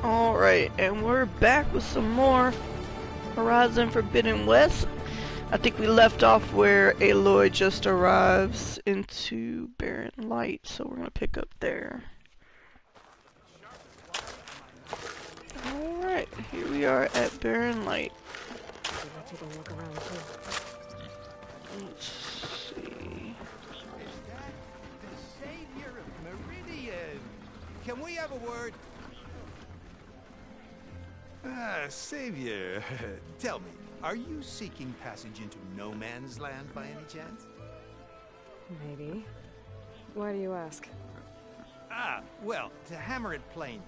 Alright, and we're back with some more Horizon Forbidden West. I think we left off where Aloy just arrives into Barren Light, so we're gonna pick up there. Alright, here we are at Barren Light. Let's see. The savior of Meridian. Can we have a word? Savior, tell me, are you seeking passage into no man's land by any chance? Maybe. Why do you ask? Well, to hammer it plain,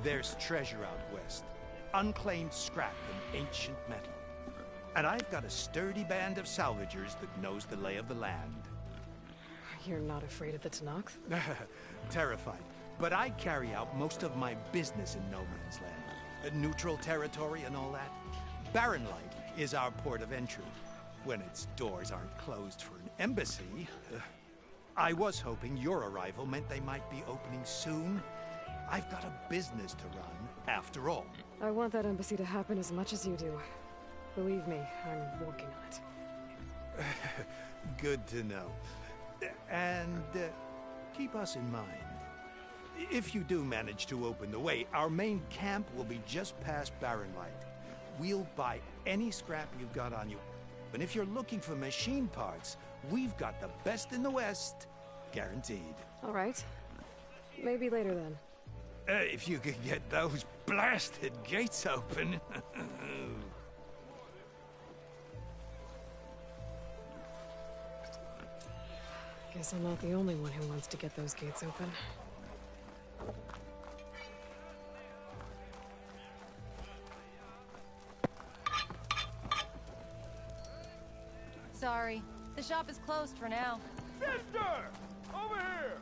there's treasure out west. Unclaimed scrap and ancient metal. And I've got a sturdy band of salvagers that knows the lay of the land. You're not afraid of the Tanakh? Terrified. But I carry out most of my business in no man's land. Neutral territory and all that. Barren Light is our port of entry, when its doors aren't closed for an embassy. I was hoping your arrival meant they might be opening soon. I've got a business to run, after all. I want that embassy to happen as much as you do. Believe me, I'm working on it. Good to know. And keep us in mind. If you do manage to open the way, our main camp will be just past Barren Light. We'll buy any scrap you've got on you. And if you're looking for machine parts, we've got the best in the West. Guaranteed. All right. Maybe later then. If you could get those blasted gates open. Guess I'm not the only one who wants to get those gates open. Sorry, the shop is closed for now. Sister! Over here!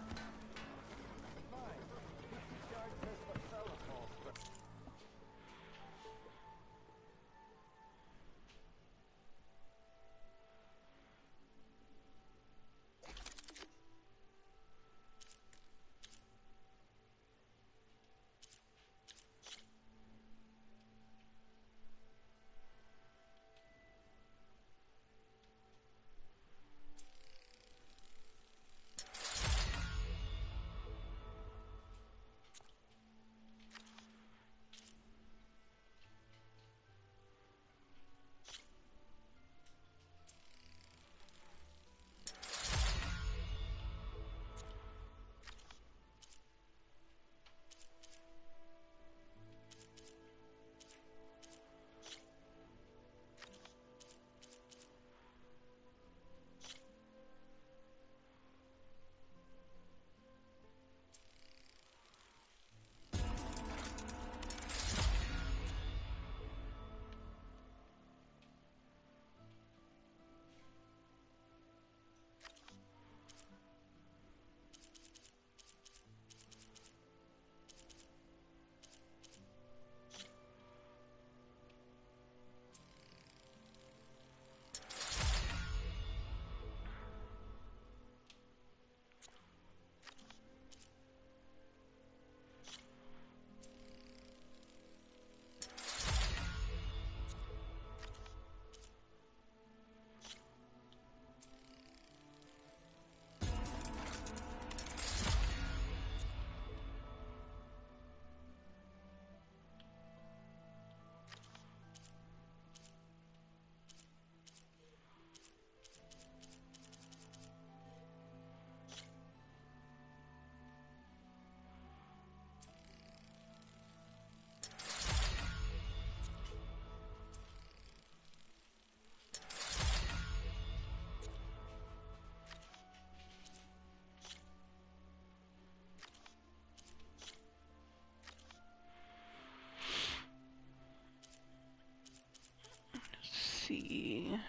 See.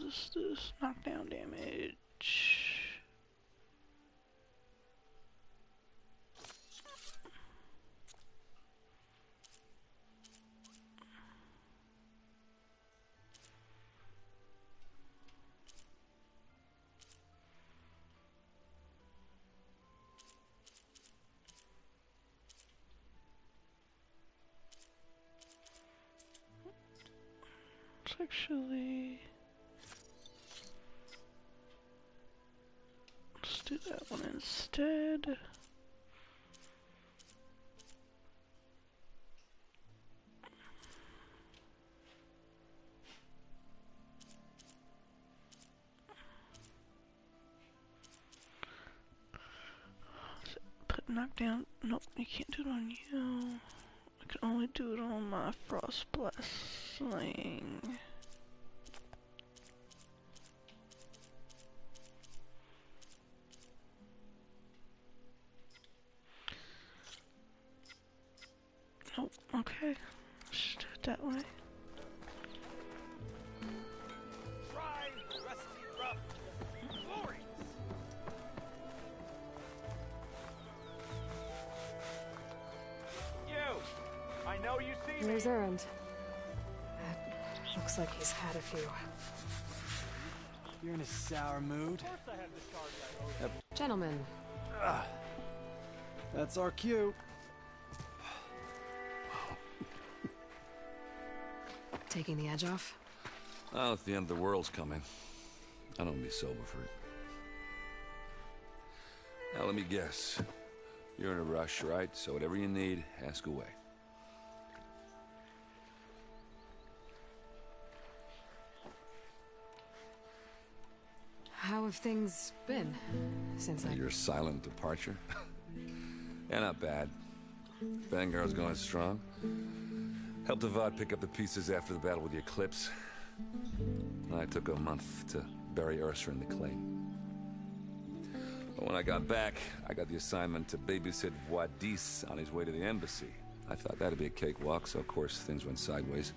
this? Knockdown damage. Actually, let's do that one instead. Put knockdown. Nope, you can't do it on you. I can only do it on my frost blast sling. Nope, okay. Let's do it that way. Try rusty rough. Glorious. You. I know you see me. There's Errand. Looks like he's had a few. You're in a sour mood. Of course I have the charge I owe you. Gentlemen, That's our cue. taking the edge off? Well, if the end of the world's coming, I don't be sober for it. Now, let me guess. You're in a rush, right? So whatever you need, ask away. How have things been since I... Your silent departure? Yeah, not bad. Vanguard's going strong. Helped Avad pick up the pieces after the battle with the Eclipse. I took a month to bury Ursa in the clay. But when I got back, I got the assignment to babysit Wadis on his way to the embassy. I thought that'd be a cakewalk, so of course things went sideways.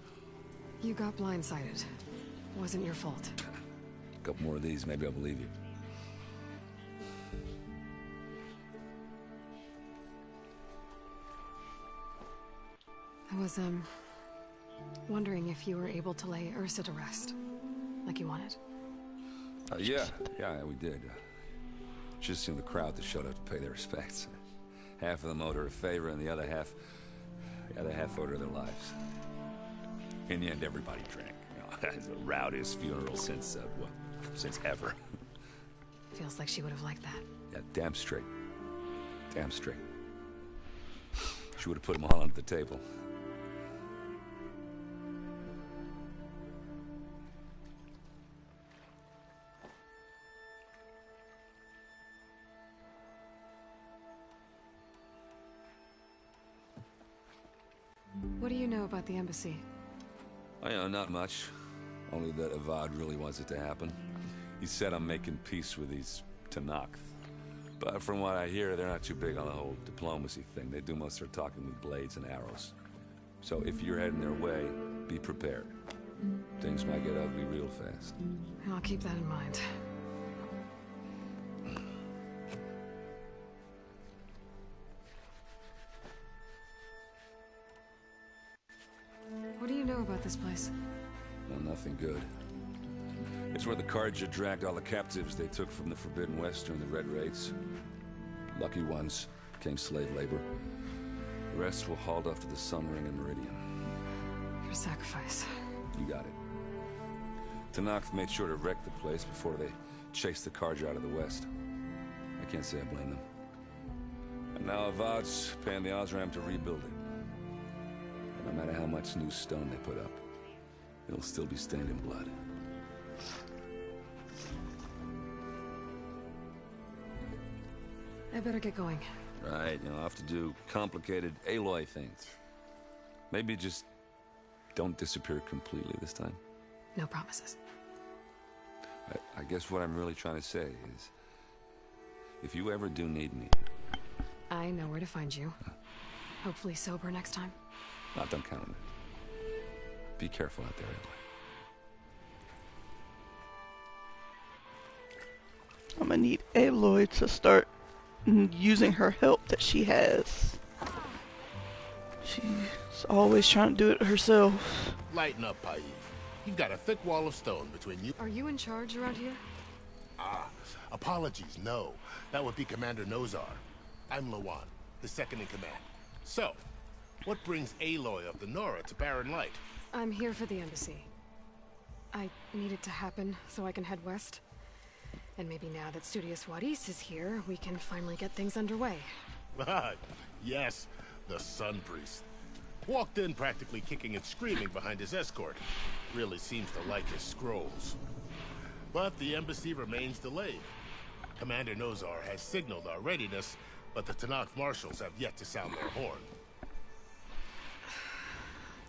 You got blindsided. Wasn't your fault. A couple more of these, maybe I'll believe you. I was, wondering if you were able to lay Ursa to rest, like you wanted. Yeah, we did. Just seemed the crowd that showed up to pay their respects. Half of them owed her a favor, and the other half owed her their lives. In the end, everybody drank. It's the rowdiest funeral since ever. Feels like she would have liked that. Yeah, damn straight. Damn straight. She would have put them all under the table. What do you know about the embassy? I know not much. Only that Avad really wants it to happen. He said I'm making peace with these Tanakh. But from what I hear, they're not too big on the whole diplomacy thing. They do most of their talking with blades and arrows. So if you're heading their way, be prepared. Things might get ugly real fast. I'll keep that in mind. What do you know about this place? Well, nothing good. It's where the Carja dragged all the captives they took from the Forbidden West during the Red Raids. Lucky ones became slave labor. The rest were hauled off to the Sun Ring and Meridian. For sacrifice. You got it. Tanakh made sure to wreck the place before they chased the Carja out of the West. I can't say I blame them. And now Avad's paying the Osram to rebuild it. And no matter how much new stone they put up, it'll still be stained in blood. I better get going. Right, I'll have to do complicated Aloy things. Maybe just don't disappear completely this time. No promises. I guess what I'm really trying to say is, if you ever do need me... I know where to find you. Hopefully sober next time. Don't count on it. Be careful out there, Aloy. I'm gonna need Aloy to start using her help that she has. She's always trying to do it herself. Lighten up, Paif. You've got a thick wall of stone between you. Are you in charge around here? Ah, apologies, no. That would be Commander Nozar. I'm Lawan, the second in command. So, what brings Aloy of the Nora to Barren Light? I'm here for the embassy. I need it to happen so I can head west. And maybe now that Studious Wadis is here, we can finally get things underway. Yes, the Sun Priest. Walked in practically kicking and screaming behind his escort. Really seems to like his scrolls. But the embassy remains delayed. Commander Nozar has signaled our readiness, but the Tanakh marshals have yet to sound their horn.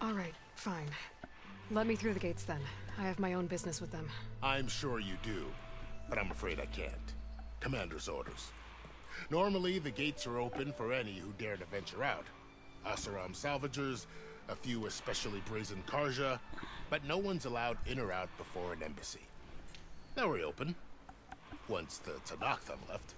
All right, fine. Let me through the gates then. I have my own business with them. I'm sure you do, but I'm afraid I can't. Commander's orders. Normally, the gates are open for any who dare to venture out. Asaram salvagers, a few especially brazen Karja, but no one's allowed in or out before an embassy. They'll reopen, once the Tanakh have left.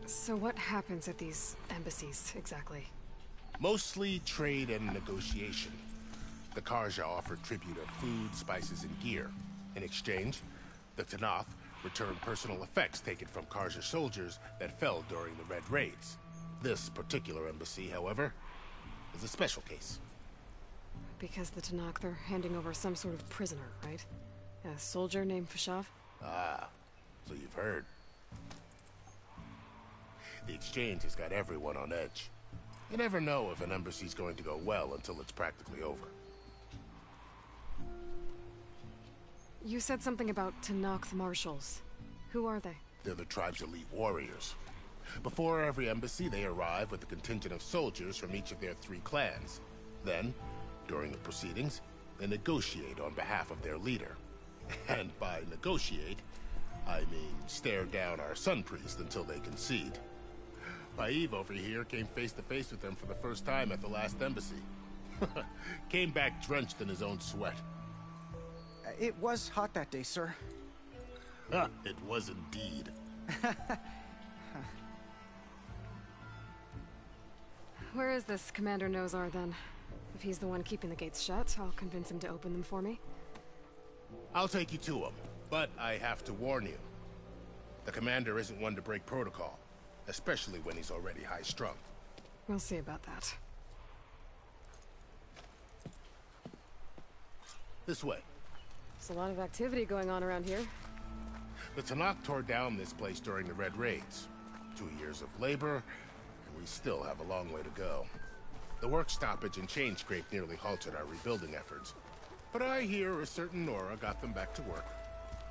So what happens at these embassies, exactly? Mostly trade and negotiation. The Karja offer tribute of food, spices, and gear. In exchange, the Tanakh return personal effects taken from Karja soldiers that fell during the Red Raids. This particular embassy, however, is a special case. Because the Tanakh, they're handing over some sort of prisoner, right? A soldier named Fashav? Ah, so you've heard. The exchange has got everyone on edge. You never know if an embassy's going to go well until it's practically over. You said something about Tanakh marshals. Who are they? They're the tribe's elite warriors. Before every embassy, they arrive with a contingent of soldiers from each of their 3 clans. Then, during the proceedings, they negotiate on behalf of their leader. And by negotiate, I mean stare down our Sun Priest until they concede. Paif over here came face to face with them for the first time at the last embassy. Came back drenched in his own sweat. It was hot that day, sir. It was indeed. Where is this Commander Nozar, then? If he's the one keeping the gates shut, I'll convince him to open them for me. I'll take you to him, but I have to warn you. The commander isn't one to break protocol, especially when he's already high-strung. We'll see about that. This way. There's a lot of activity going on around here. The Tanakh tore down this place during the Red Raids. 2 years of labor, and we still have a long way to go. The work stoppage and chain scrape nearly halted our rebuilding efforts. But I hear a certain Nora got them back to work.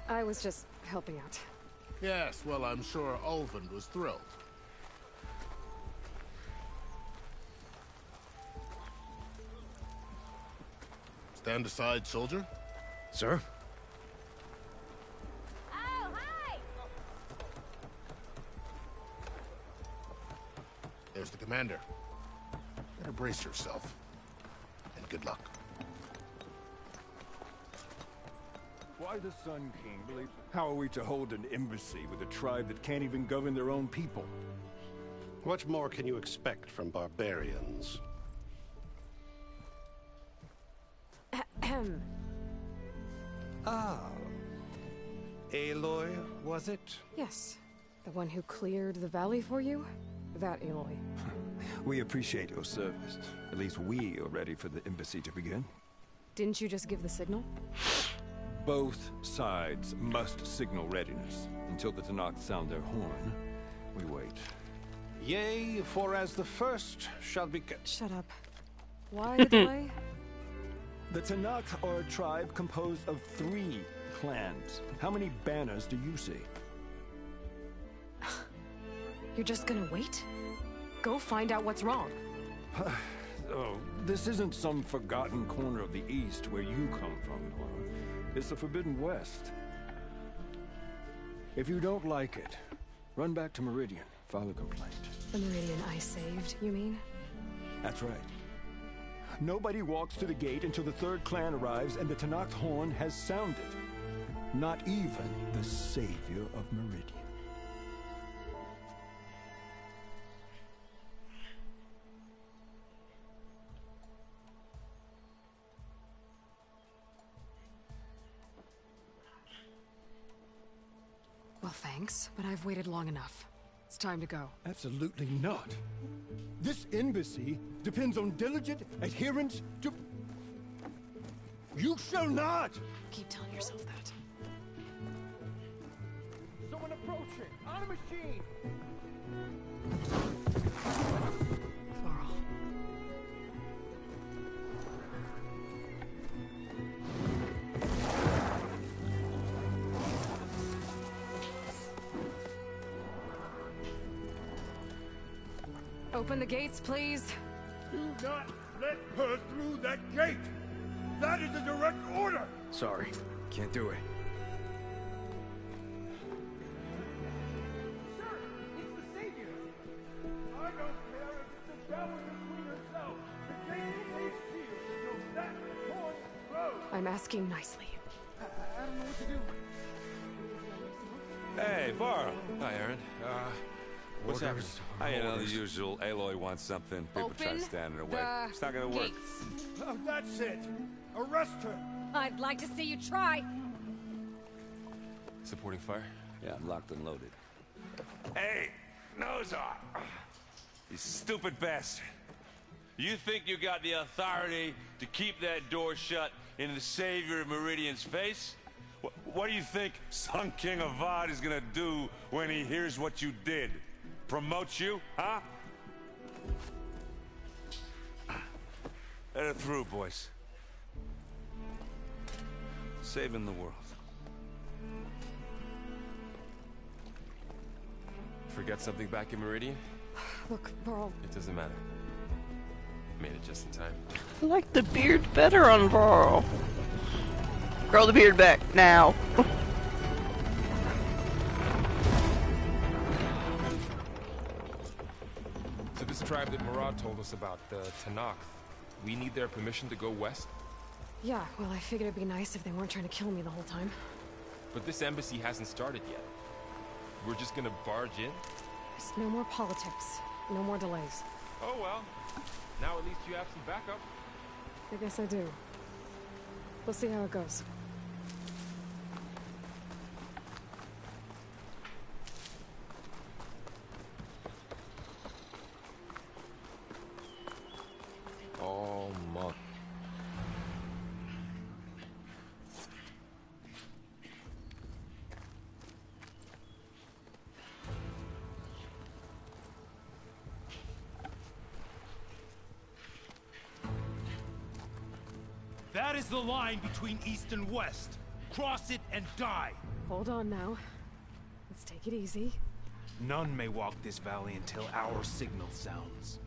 I was just helping out. Yes, well, I'm sure Ulvund was thrilled. Stand aside, soldier. Sir? Oh, hi! There's the commander. Better brace yourself. And good luck. Why the Sun King, really? How are we to hold an embassy with a tribe that can't even govern their own people? What more can you expect from barbarians? Ahem. Ah. Aloy, was it? Yes. The one who cleared the valley for you? That Aloy. We appreciate your service. At least we are ready for the embassy to begin. Didn't you just give the signal? Both sides must signal readiness. Until the Tanakh sound their horn, we wait. Yea, for as the first shall be... Shut up. Why the delay? The Tanakh are a tribe composed of 3 clans. How many banners do you see? You're just gonna wait? Go find out what's wrong. Oh, this isn't some forgotten corner of the East where you come from, Nora. It's the Forbidden West. If you don't like it, run back to Meridian, file a complaint. The Meridian I saved, you mean? That's right. Nobody walks to the gate until the third clan arrives and the Tanakh horn has sounded. Not even the savior of Meridian. Well, thanks, but I've waited long enough. It's time to go. Absolutely not. This embassy depends on diligent adherence to... You shall not! Keep telling yourself that. Someone approaching! On a machine! Varl. Open the gates, please. Do not let her through that gate! That is a direct order! Sorry, can't do it. Sir, it's the Savior! I don't care if it's the devil between herself. The gate is a shield, so that horn blows! I'm asking nicely. I don't know what to do. Hey, Varl. Hi, Aaron. What's happening? You know, the usual. Aloy wants something. People try to stand in her way. It's not gonna work. Oh, that's it! Arrest her! I'd like to see you try. Supporting fire? Yeah, I'm locked and loaded. Hey, Nozar! You stupid bastard. You think you got the authority to keep that door shut in the savior of Meridian's face? What do you think Sun King Avad is gonna do when he hears what you did? Promote you, huh? Let her through, boys. Saving the world. Forget something back in Meridian? Look, Varl. It doesn't matter. Made it just in time. I like the beard better on Varl. Grow the beard back, now. So this tribe that Murad told us about, the Tanakh, we need their permission to go west? Yeah, well, I figured it'd be nice if they weren't trying to kill me the whole time. But this embassy hasn't started yet. We're just gonna barge in? Just no more politics. No more delays. Oh well. Now at least you have some backup. I guess I do. We'll see how it goes. Oh, month. That is the line between East and West. Cross it and die. Hold on now. Let's take it easy. None may walk this valley until our signal sounds.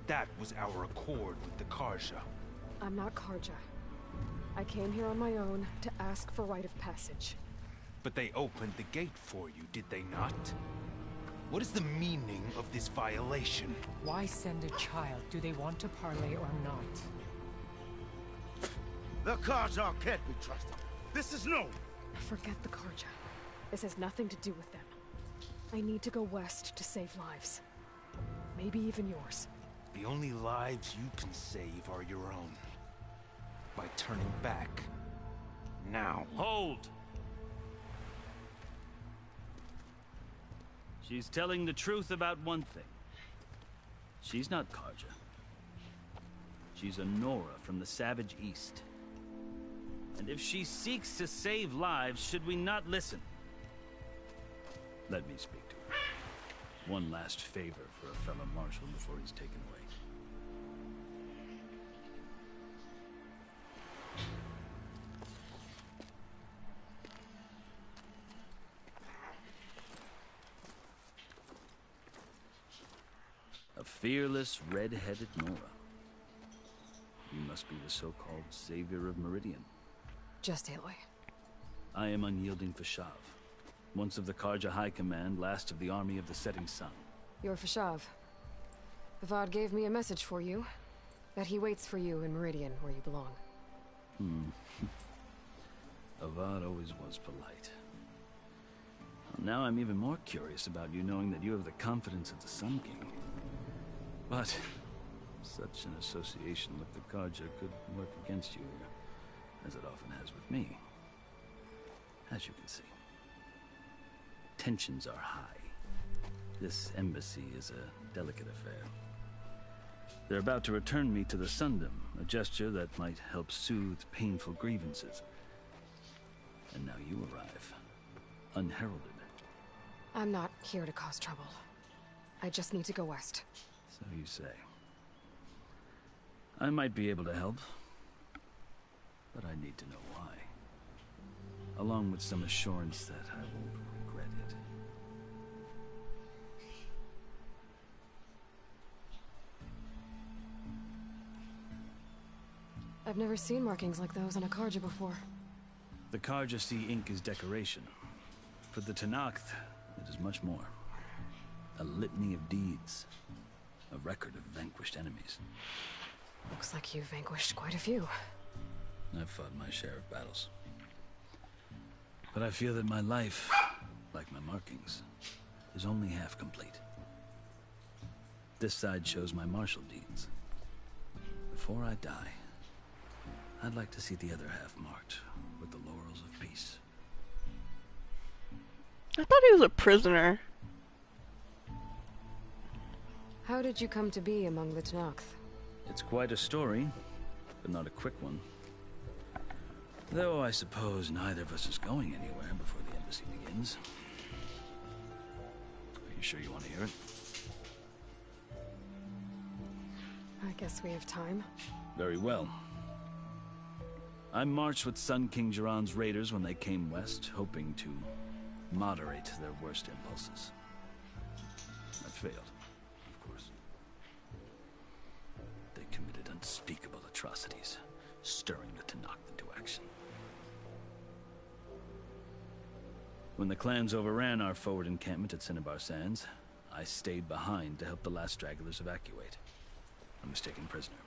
That was our accord with the Karja. I'm not Karja. I came here on my own to ask for rite of passage. But they opened the gate for you, did they not? What is the meaning of this violation? Why send a child? Do they want to parley or not? The Karja can't be trusted. This is known. Forget the Karja. This has nothing to do with them. I need to go west to save lives. Maybe even yours. The only lives you can save are your own. By turning back. Now. Hold! She's telling the truth about one thing. She's not Karja. She's a Nora from the Savage East. And if she seeks to save lives, should we not listen? Let me speak to her. One last favor for a fellow marshal before he's taken away. A fearless, red-headed Nora. You must be the so-called savior of Meridian. Just Aloy. I am unyielding Fashav, once of the Karja High Command, last of the army of the setting sun. You're Fashav. Avad gave me a message for you. That he waits for you in Meridian, where you belong. Avad always was polite. Well, now I'm even more curious about you knowing that you have the confidence of the Sun King. But such an association with the Carja could work against you here, as it often has with me. As you can see, tensions are high. This embassy is a delicate affair. They're about to return me to the Sundom, a gesture that might help soothe painful grievances. And now you arrive, unheralded. I'm not here to cause trouble. I just need to go west. So you say. I might be able to help, but I need to know why. Along with some assurance that I won't regret it. I've never seen markings like those on a Carja before. The Carja see ink as decoration. For the Tenakth, it is much more. A litany of deeds. A record of vanquished enemies. Looks like you've vanquished quite a few. I've fought my share of battles. But I feel that my life, like my markings, is only half complete. This side shows my martial deeds. Before I die, I'd like to see the other half marked with the laurels of peace. I thought he was a prisoner. How did you come to be among the Tenakth? It's quite a story, but not a quick one. Though I suppose neither of us is going anywhere before the embassy begins. Are you sure you want to hear it? I guess we have time. Very well. I marched with Sun King Jiran's raiders when they came west, hoping to moderate their worst impulses. I failed, of course. They committed unspeakable atrocities, stirring the Tenakth into action. When the clans overran our forward encampment at Cinnabar Sands, I stayed behind to help the last stragglers evacuate. I was taken prisoner.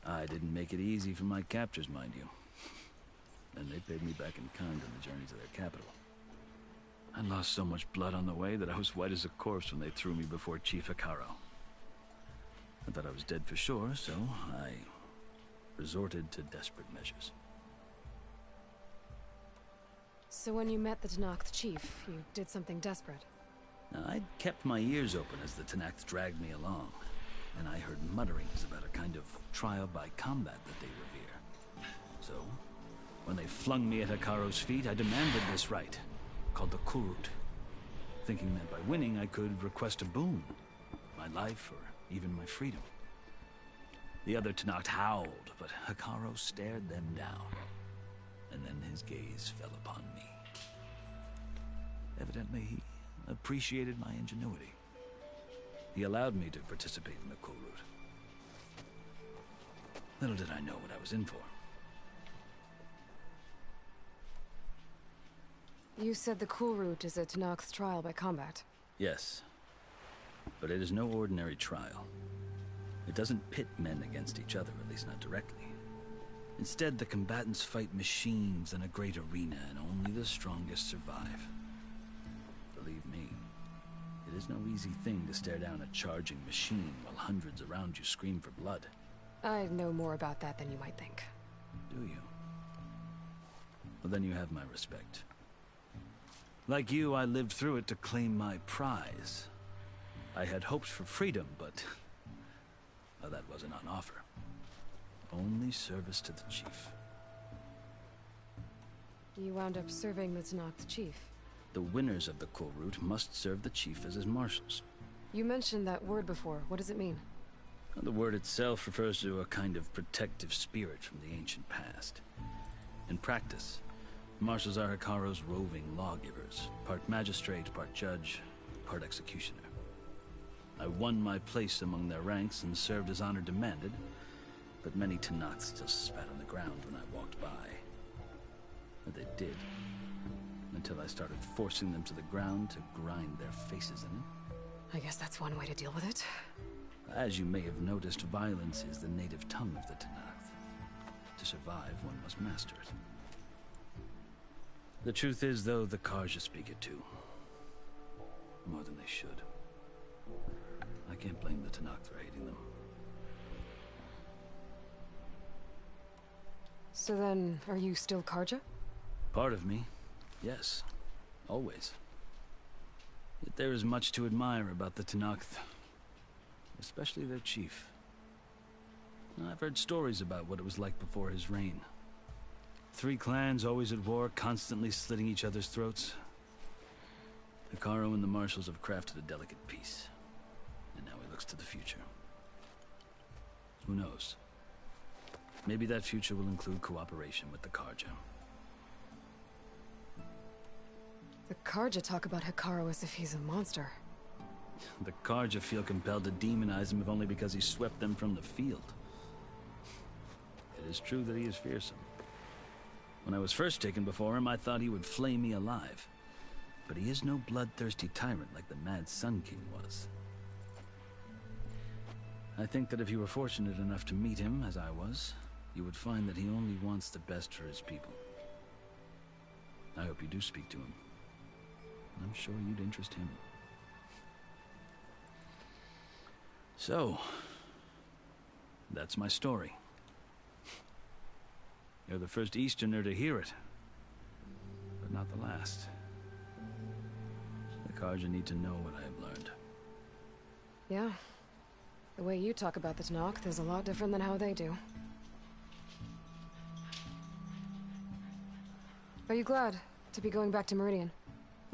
I didn't make it easy for my captors, mind you. And they paid me back in kind on the journey to their capital. I lost so much blood on the way that I was white as a corpse when they threw me before Chief Hikaro. I thought I was dead for sure, so I resorted to desperate measures. So when you met the Tenakth chief, you did something desperate? Now, I'd kept my ears open as the Tenakth dragged me along, and I heard mutterings about a kind of trial by combat that they revere. So, when they flung me at Hikaro's feet, I demanded this right, called the Kurut, thinking that by winning I could request a boon, my life or even my freedom. The other Tenakth howled, but Hikaro stared them down, and then his gaze fell upon me. Evidently, he appreciated my ingenuity. He allowed me to participate in the Kurut. Little did I know what I was in for. You said the Kurut is a Tenakth's trial by combat. Yes, but it is no ordinary trial. It doesn't pit men against each other, at least not directly. Instead, the combatants fight machines in a great arena, and only the strongest survive. Believe me, it is no easy thing to stare down a charging machine while hundreds around you scream for blood. I know more about that than you might think. Do you? Well, then you have my respect. Like you, I lived through it to claim my prize. I had hoped for freedom, but well, that wasn't on offer. Only service to the chief. You wound up serving the Tenakth chief. The winners of the Kurut must serve the chief as his marshals. You mentioned that word before. What does it mean? The word itself refers to a kind of protective spirit from the ancient past. In practice, marshals are Hikaro's roving lawgivers, part magistrate, part judge, part executioner. I won my place among their ranks and served as honor demanded, but many Tenakths still spat on the ground when I walked by. But they did, until I started forcing them to the ground to grind their faces in it. I guess that's one way to deal with it. As you may have noticed, violence is the native tongue of the Tanakh. To survive, one must master it. The truth is, though, the Karja speak it too. More than they should. I can't blame the Tanakh for hating them. So then, are you still Karja? Part of me, yes. Always. Yet there is much to admire about the Tanakh. Especially their chief. I've heard stories about what it was like before his reign. 3 clans always at war, constantly slitting each other's throats. Hekarro and the Marshals have crafted a delicate peace. And now he looks to the future. Who knows? Maybe that future will include cooperation with the Karja. The Karja talk about Hekarro as if he's a monster. The Karja feel compelled to demonize him if only because he swept them from the field. It is true that he is fearsome. When I was first taken before him, I thought he would flay me alive. But he is no bloodthirsty tyrant like the Mad Sun King was. I think that if you were fortunate enough to meet him, as I was, you would find that he only wants the best for his people. I hope you do speak to him. I'm sure you'd interest him. So, that's my story. You're the first Easterner to hear it, but not the last. The Karja need to know what I have learned. Yeah. The way you talk about the Tanakh is a lot different than how they do. Are you glad to be going back to Meridian?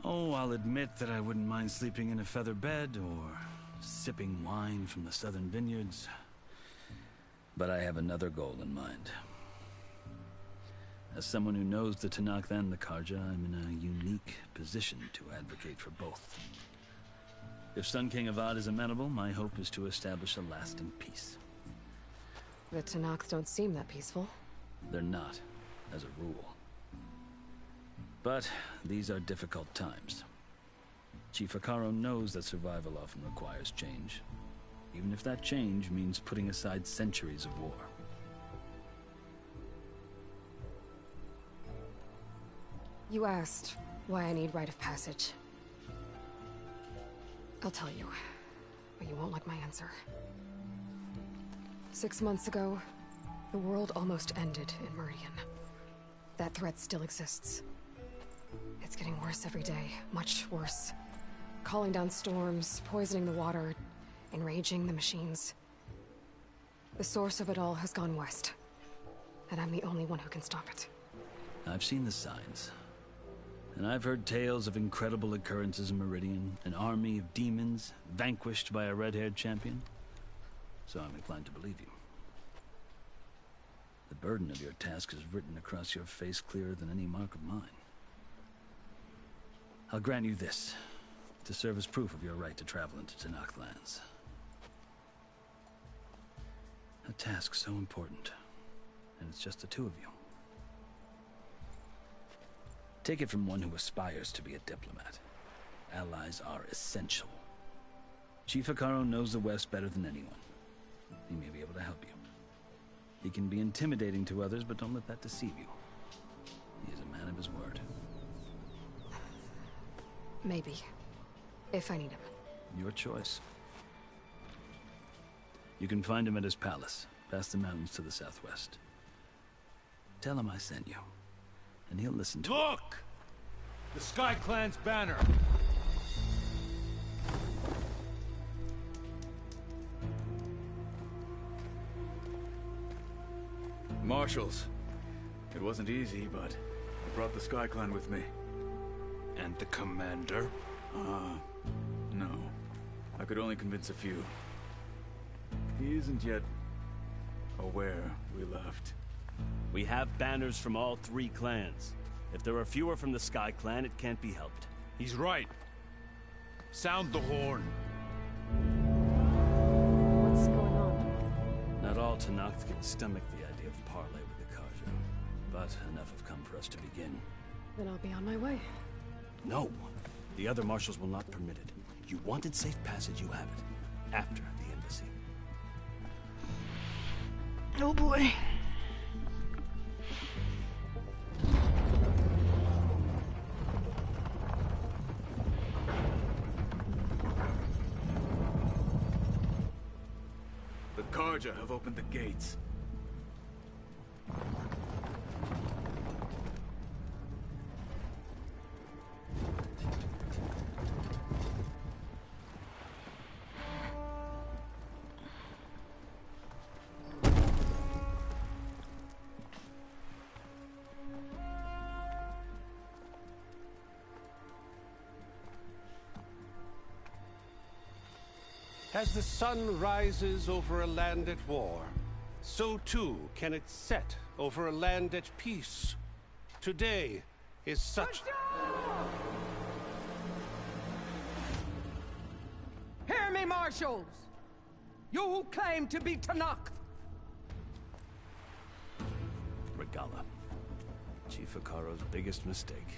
Oh, I'll admit that I wouldn't mind sleeping in a feather bed or sipping wine from the southern vineyards. But I have another goal in mind. As someone who knows the Tanakh and the Karja, I'm in a unique position to advocate for both. If Sun King Avad is amenable, my hope is to establish a lasting peace. The Tanakh don't seem that peaceful. They're not, as a rule. But these are difficult times. Chief Hekarro knows that survival often requires change, even if that change means putting aside centuries of war. You asked why I need rite of passage. I'll tell you, but you won't like my answer. 6 months ago, the world almost ended in Meridian. That threat still exists. It's getting worse every day, much worse. Calling down storms, poisoning the water, enraging the machines. The source of it all has gone west, and I'm the only one who can stop it. I've seen the signs. And I've heard tales of incredible occurrences in Meridian, an army of demons vanquished by a red-haired champion. So I'm inclined to believe you. The burden of your task is written across your face clearer than any mark of mine. I'll grant you this, to serve as proof of your right to travel into Tanakh lands. A task so important, and it's just the 2 of you. Take it from one who aspires to be a diplomat. Allies are essential. Chief Hekarro knows the West better than anyone. He may be able to help you. He can be intimidating to others, but don't let that deceive you. He is a man of his word. Maybe. If I need him. Your choice. You can find him at his palace, past the mountains to the southwest. Tell him I sent you, and he'll listen to it. Look! The Sky Clan's banner! Marshals. It wasn't easy, but I brought the Sky Clan with me. And the commander? No. I could only convince a few. He isn't yet aware we left. We have banners from all 3 clans. If there are fewer from the Sky Clan, it can't be helped. He's right. Sound the horn. What's going on? Not all Tanakh can stomach the idea of parley with the Karja, but enough have come for us to begin. Then I'll be on my way. No. The other marshals will not permit it. You wanted safe passage, you have it. After the embassy. Oh boy. The Karja have opened the gates. As the sun rises over a land at war, so too can it set over a land at peace. Today is such... Hear me, marshals! You who claim to be Tanakh! Regalla. Chief Hikaro's biggest mistake.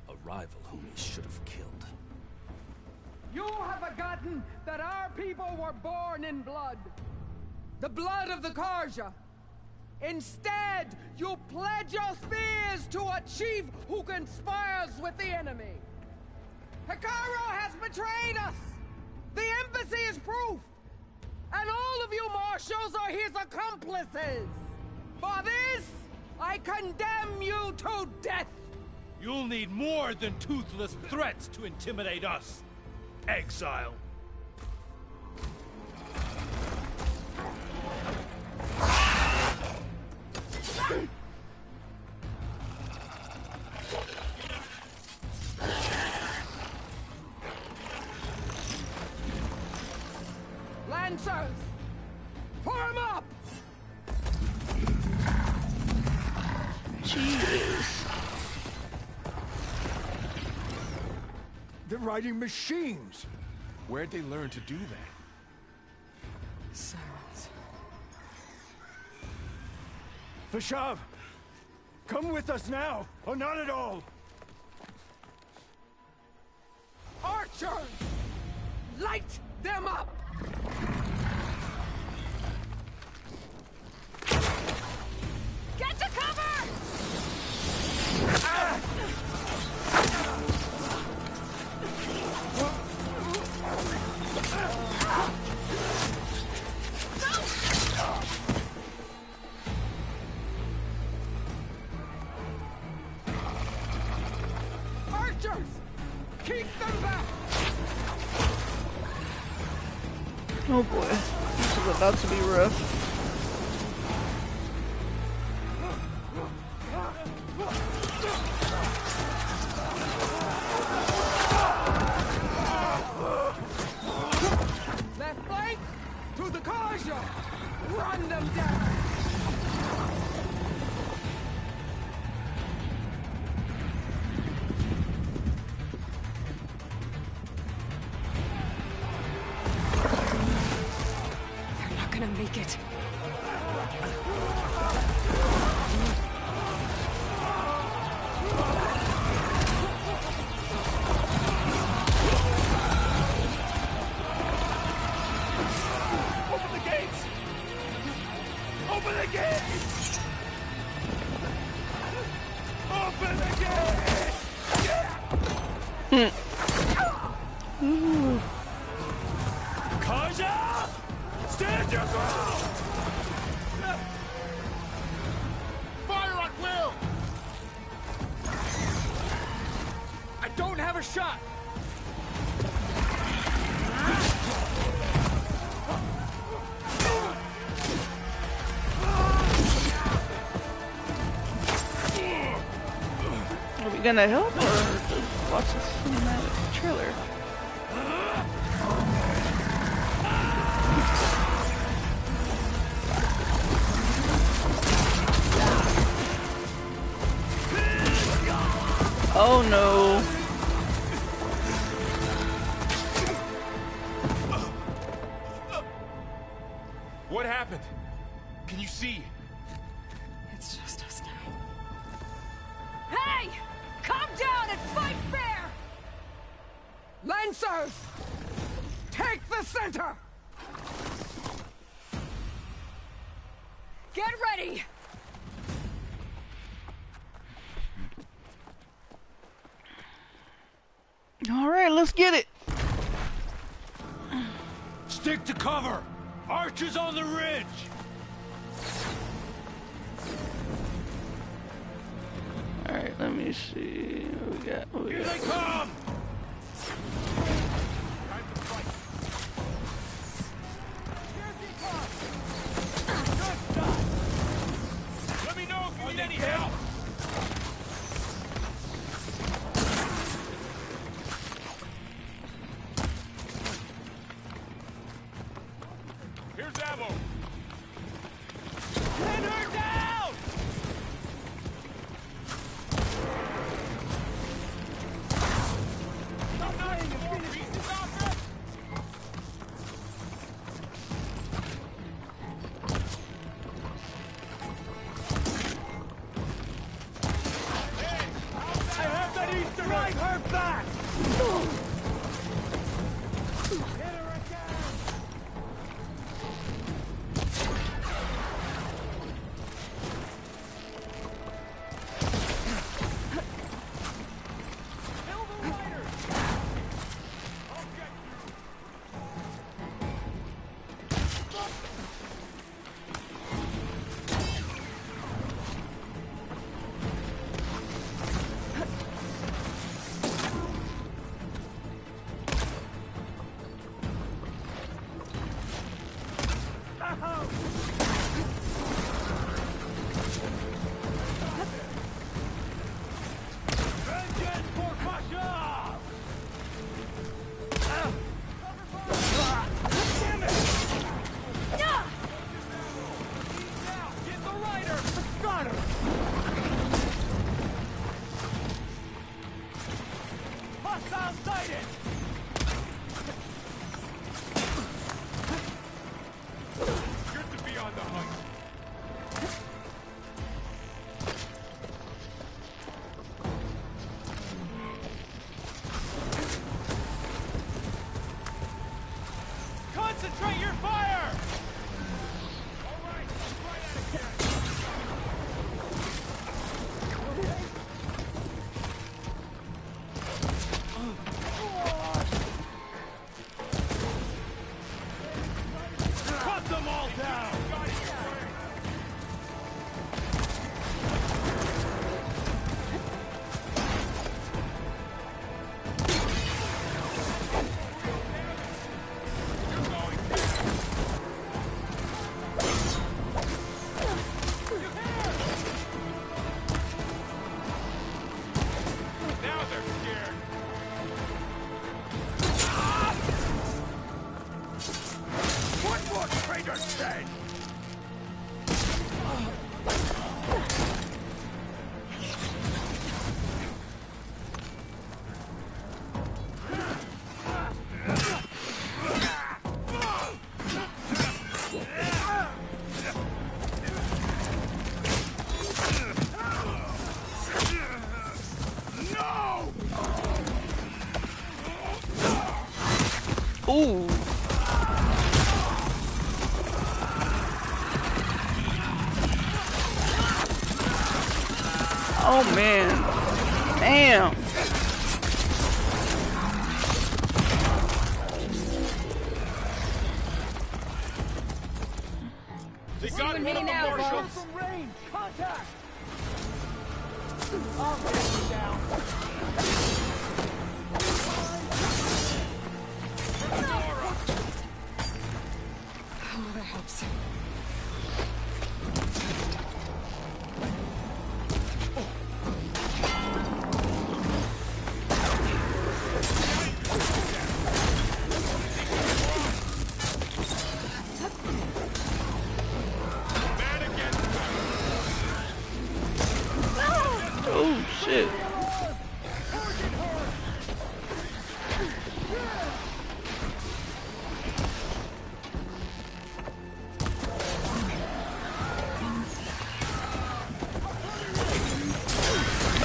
A rival whom he should have killed. You have forgotten that our people were born in blood. The blood of the Karja. Instead, you pledge your spears to a chief who conspires with the enemy. Hikaro has betrayed us! The embassy is proof! And all of you marshals are his accomplices! For this, I condemn you to death! You'll need more than toothless threats to intimidate us. Exile. Lancers! Form up! Jeez. They're riding machines. Where'd they learn to do that? Sirens. Vashav, come with us now, or not at all. Archers! Light them up! Get to cover! Archers! Keep them back! Oh boy. This is about to be rough. Left flank! To the Karja! Run them down! They're not gonna make it. Open the gates! Open the gates! Open the gates! Ooh. Karja! Stand your ground! Fire at will! I don't have a shot! Are we gonna help or just watch the cinematic trailer? Oh no. What happened? Can you see? It's just us now. Hey! Calm down and fight fair! Lancers! Take the center! Get ready! Alright, let's get it. Stick to cover! Archers on the ridge! Alright, let me see what we got. Here they come! Let me know if you need any help! Here's ammo! Pin her down! Stop knocking some more pieces off it! I have that Easter egg! Drive her back! Hit her again! Kill the riders! I'll get Vengeance for Pasha! Damn it! Get the rider! Got her! Hostile sighted! Good to be on the hunt. Concentrate your fire! Cut them all down! Now they're scared. What more traitor said? Ooh. Oh man. Damn. They got one of the marshals. From range! Contact! I'll get you down. Oh, that helps. Oh shit.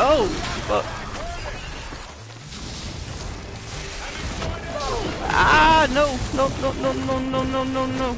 Oh fuck. Ah no no no no no no no no no.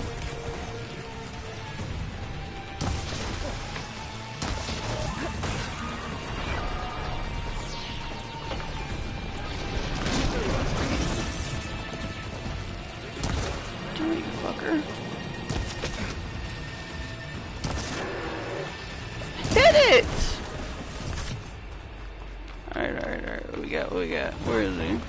we got? Where is he?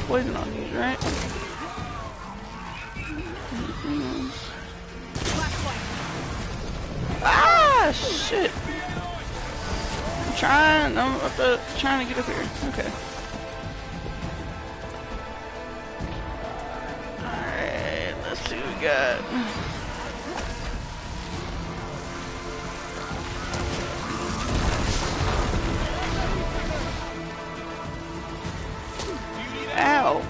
Poison on these, right? Ah, shit! I'm trying to get up here. Okay. Alright, let's see what we got. Ow!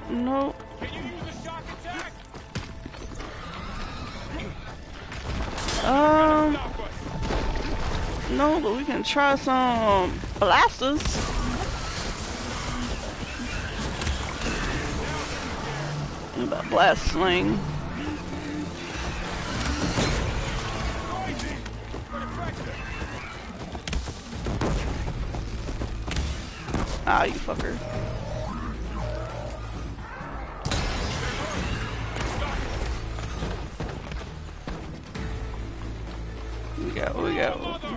No. No, but we can try some blasters. What about blast sling? Ah, you fucker. We got.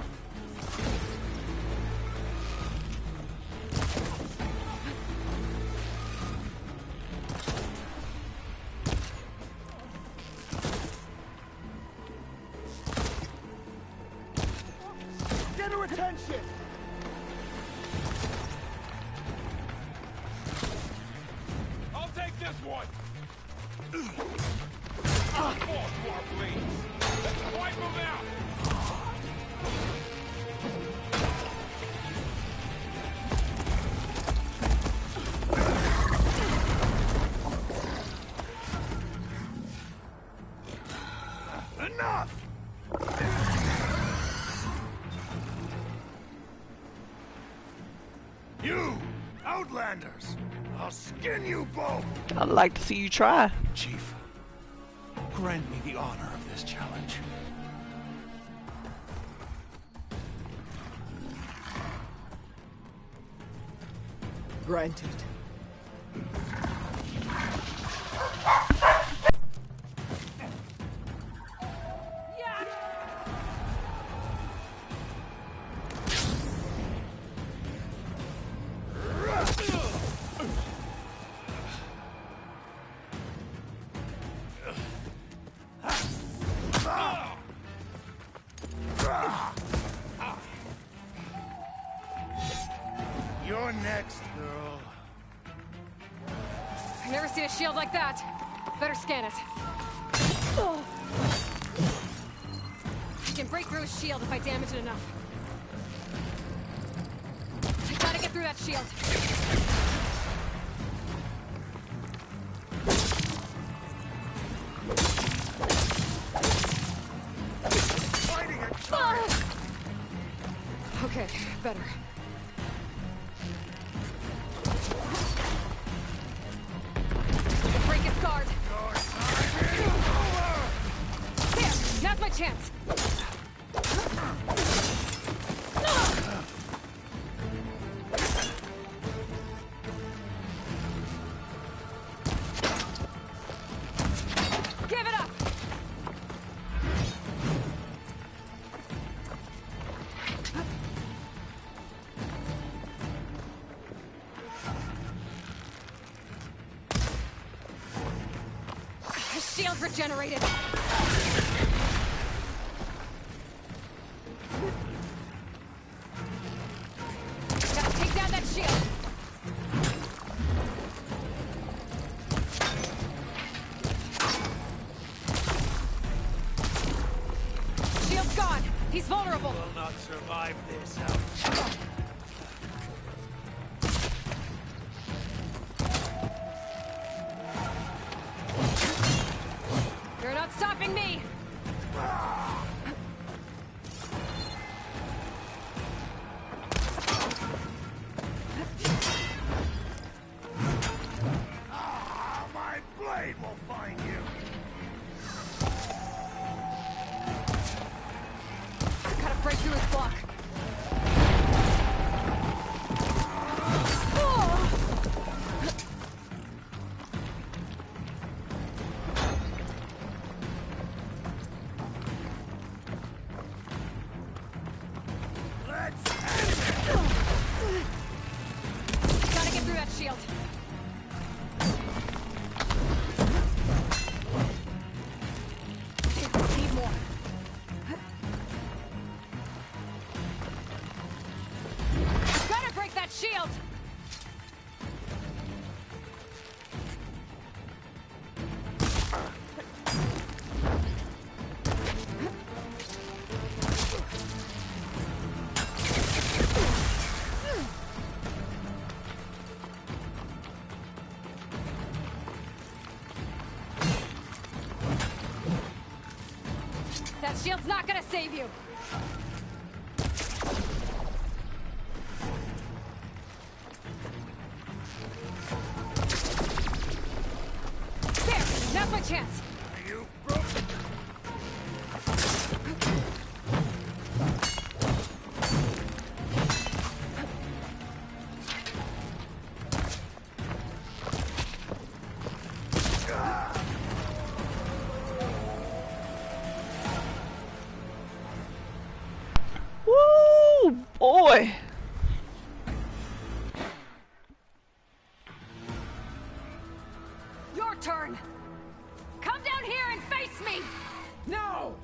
Get her attention! I'll take this one! More blades! Let's wipe them out! Enough! You, Outlanders! I'll skin you both! I'd like to see you try. Chief, grant me the honor of this challenge. Granted. You're next, girl. I've never seen a shield like that. Better scan it. I can break through his shield if I damage it enough. I gotta get through that shield. Okay, better. Break its guard. There, now's my chance. Give it up. Shield regenerated. Gotta take down that shield. Shield's gone. He's vulnerable. Will not survive this out. You're not stopping me. My blade will find you. Gotta break through his block. not gonna save you. There, now's my chance. You broke. Woo, boy. Your turn. Come down here and face me. No!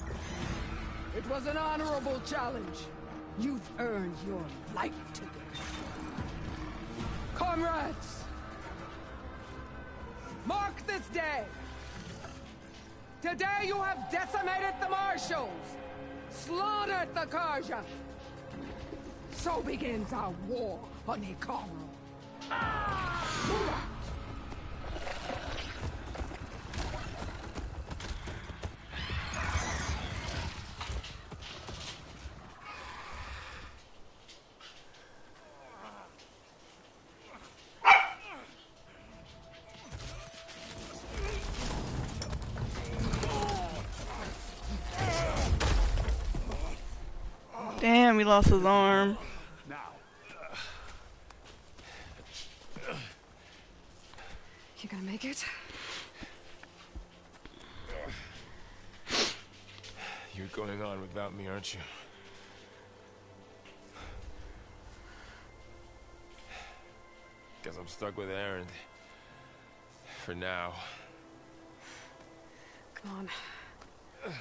It was an honorable challenge. You've earned your life today. Comrades! Mark this day! Today you have decimated the Marshals! Slaughtered the Karja! So begins our war on Hikaru. Damn, he lost his arm. You gonna make it? You're going on without me, aren't you? Guess I'm stuck with Aaron. For now. Come on.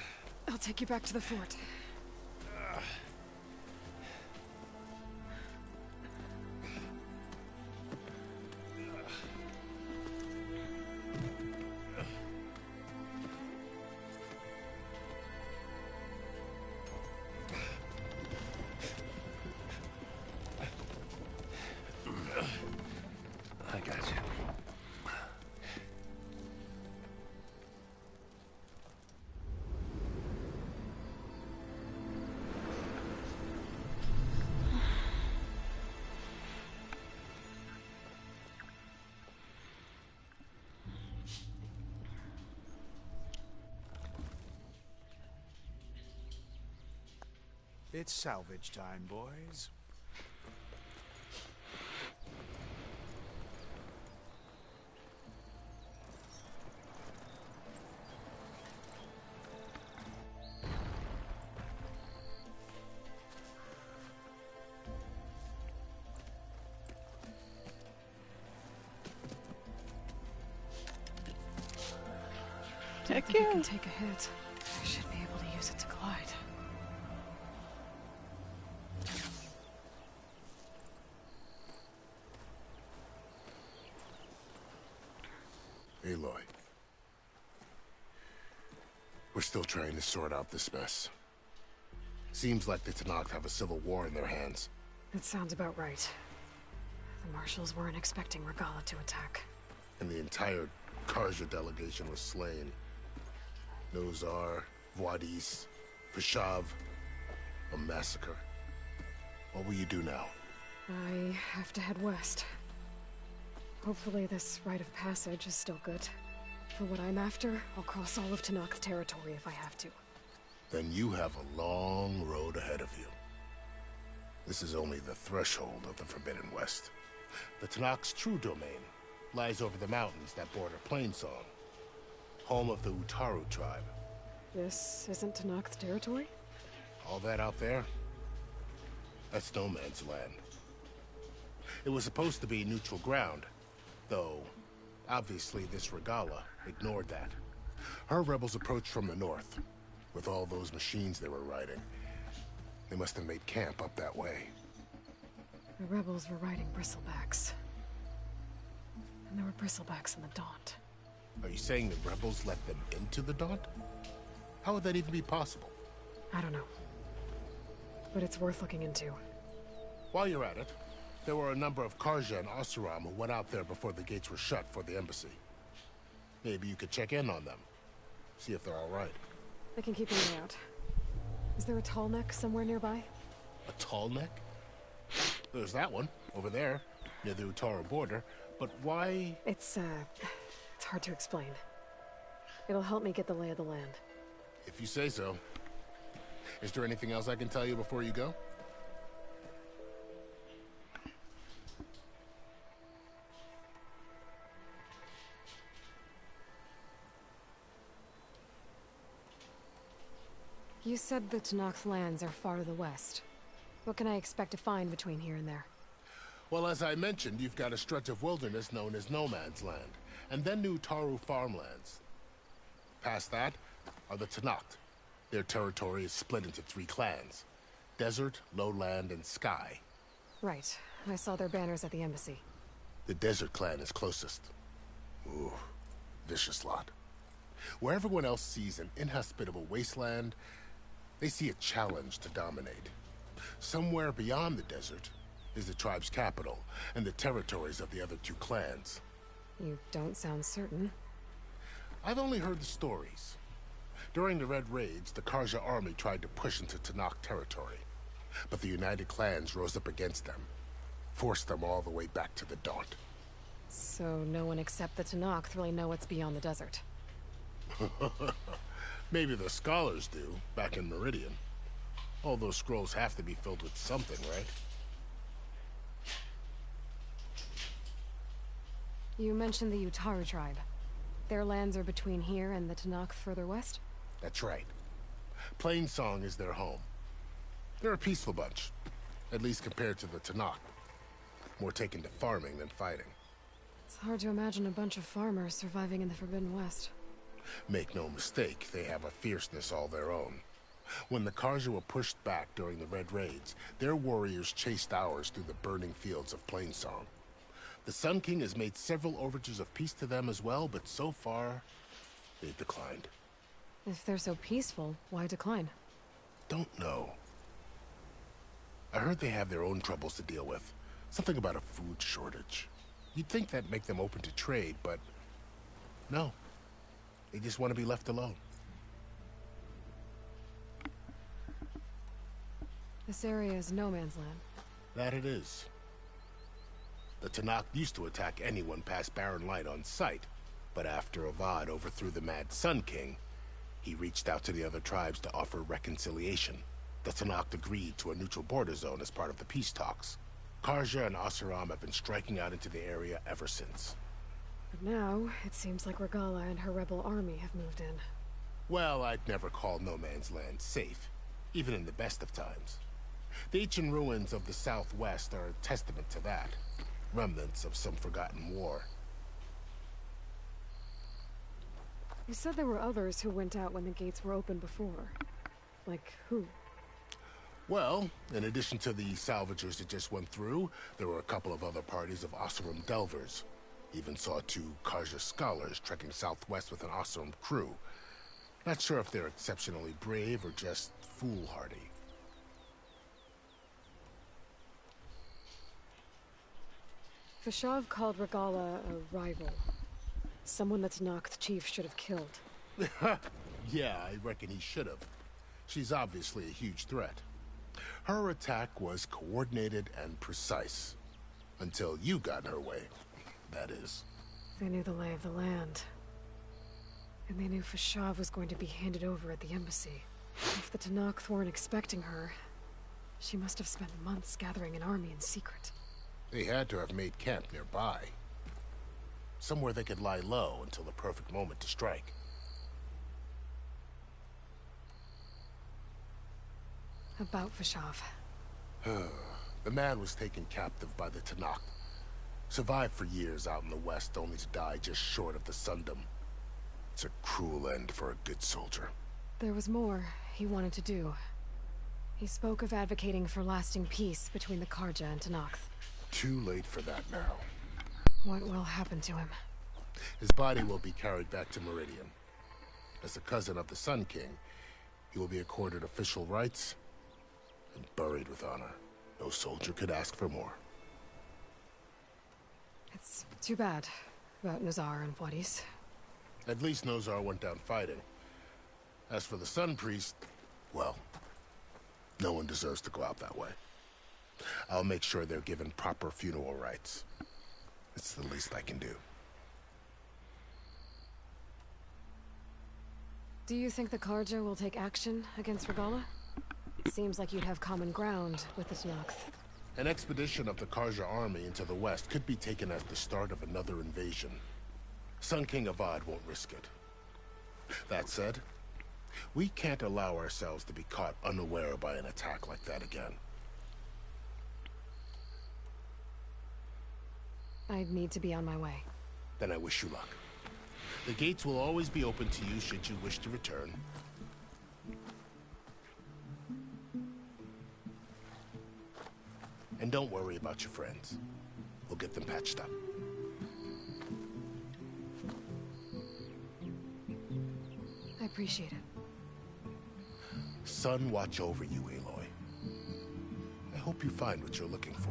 I'll take you back to the fort. I got you. It's salvage time, boys. Heck If you yeah. can take a hit, I should be able to use it to glide. Aloy. We're still trying to sort out this mess. Seems like the Tenakth have a civil war in their hands. That sounds about right. The Marshals weren't expecting Regalla to attack. And the entire Karja delegation was slain. Nozar, Voidis, Vishav. A massacre. What will you do now? I have to head west. Hopefully this rite of passage is still good. For what I'm after, I'll cross all of Tenakth territory if I have to. Then you have a long road ahead of you. This is only the threshold of the Forbidden West. The Tenakth's true domain lies over the mountains that border Plainsong, home of the Utaru tribe. This isn't Tenakth territory? All that out there? That's no man's land. It was supposed to be neutral ground, though obviously this Regalla ignored that. Her rebels approached from the north, with all those machines they were riding. They must have made camp up that way. The rebels were riding bristlebacks. And there were bristlebacks in the Daunt. Are you saying the rebels let them into the Daunt? How would that even be possible? I don't know. But it's worth looking into. While you're at it, there were a number of Karja and Oseram who went out there before the gates were shut for the embassy. Maybe you could check in on them. See if they're all right. I can keep an eye out. Is there a tall neck somewhere nearby? A tall neck? There's that one, over there, near the Utaru border. But why? It's hard to explain. It'll help me get the lay of the land. If you say so. Is there anything else I can tell you before you go? You said the Tenakth lands are far to the west. What can I expect to find between here and there? Well, as I mentioned, you've got a stretch of wilderness known as No Man's Land, and then New Taru farmlands. Past that are the Tenakth. Their territory is split into 3 clans: Desert, Lowland, and Sky. Right. I saw their banners at the embassy. The Desert clan is closest. Ooh, vicious lot. Where everyone else sees an inhospitable wasteland, they see a challenge to dominate. Somewhere beyond the desert is the tribe's capital and the territories of the other 2 clans. You don't sound certain. I've only heard the stories. During the Red Raids, the Karja army tried to push into Tenakth territory, but the United Clans rose up against them, forced them all the way back to the Daunt. So no one except the Tenakth really know what's beyond the desert. Maybe the scholars do, back in Meridian. All those scrolls have to be filled with something, right? You mentioned the Utaru tribe. Their lands are between here and the Tenakth further west? That's right. Plainsong is their home. They're a peaceful bunch, at least compared to the Tenakth. More taken to farming than fighting. It's hard to imagine a bunch of farmers surviving in the Forbidden West. Make no mistake, they have a fierceness all their own. When the Karja were pushed back during the Red Raids, their warriors chased ours through the burning fields of Plainsong. The Sun King has made several overtures of peace to them as well, but so far, they've declined. If they're so peaceful, why decline? Don't know. I heard they have their own troubles to deal with. Something about a food shortage. You'd think that'd make them open to trade, but no. They just want to be left alone. This area is no man's land. That it is. The Tenakth used to attack anyone past Barren Light on sight, but after Avad overthrew the Mad Sun King, he reached out to the other tribes to offer reconciliation. The Tenakth agreed to a neutral border zone as part of the peace talks. Karja and Oseram have been striking out into the area ever since. But now, it seems like Regalla and her rebel army have moved in. Well, I'd never call No Man's Land safe, even in the best of times. The ancient ruins of the Southwest are a testament to that. Remnants of some forgotten war. You said there were others who went out when the gates were open before. Like who? Well, in addition to the salvagers that just went through, there were a couple of other parties of Oseram delvers. Even saw 2 Karja scholars trekking southwest with an Oseram crew. Not sure if they're exceptionally brave or just foolhardy. Fashav called Regalla a rival. Someone the Tenakth chief should have killed. Yeah, I reckon he should have. She's obviously a huge threat. Her attack was coordinated and precise. Until you got in her way, that is. They knew the lay of the land. And they knew Fashav was going to be handed over at the embassy. If the Tenakth weren't expecting her, she must have spent months gathering an army in secret. They had to have made camp nearby. Somewhere they could lie low until the perfect moment to strike. About Fashav. The man was taken captive by the Tenakth. Survived for years out in the west, only to die just short of the Sundom. It's a cruel end for a good soldier. There was more he wanted to do. He spoke of advocating for lasting peace between the Karja and Tenakth. Too late for that now. What will happen to him? His body will be carried back to Meridian. As a cousin of the Sun King, he will be accorded official rights and buried with honor. No soldier could ask for more. It's too bad about Nazar and Wadis. At least Nozar went down fighting. As for the Sun Priest, well, No one deserves to go out that way. I'll make sure they're given proper funeral rites. It's the least I can do. Do you think the Carja will take action against Regalla? Seems like you'd have common ground with the Tenakth. An expedition of the Carja army into the west could be taken as the start of another invasion. Sun King Avad won't risk it. That said, we can't allow ourselves to be caught unaware by an attack like that again. I'd need to be on my way. Then I wish you luck. The gates will always be open to you should you wish to return. And don't worry about your friends. We'll get them patched up. I appreciate it. Sun watch over you, Aloy. I hope you find what you're looking for.